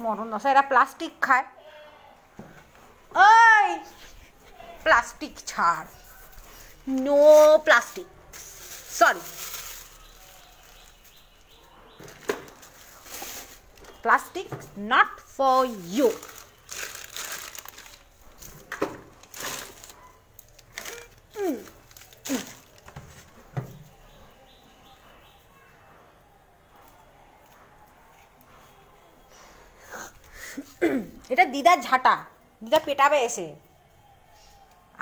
মরণ দশা, এরা প্লাস্টিক খায়। ওই প্লাস্টিক ছাড়, no plastic, sorry, plastic not for you. এটা দিদার ঝাঁটা, দিদা পেটাবে এসে।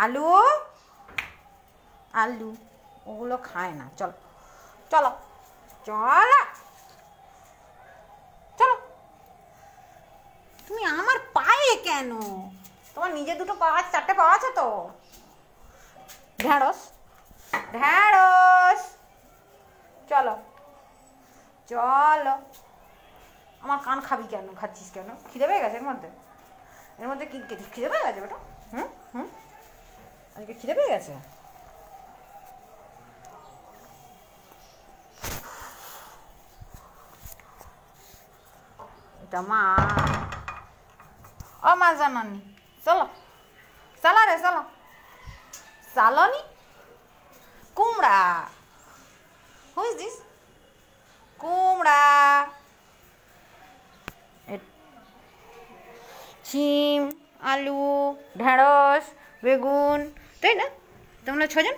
আলু আলু ওগুলো খায় না। চলো চলো চলো চলো। তুমি আমার পায়ে কেন? তোমার নিজের দুটো পা আছে, চারটে পা আছে তো। ঢ্যাঁড়স ঢ্যাঁড়স, চলো চলো। আমার কান খাবি কেন? খাচ্ছিস কেন? খিদে পেয়ে গেছে? এর মধ্যে কি খিদে পেয়ে গেছে বেটা? আজকে খিদে পেয়ে গেছে? এটা মা, ও মা জানানি, চলো চালা রে, চলো চালনি। কুমড়া, হু ইজ দিস? কুমড়া, শিম, আলু, ঢেঁড়স, বেগুন, তাই না? তোমরা 6 জন।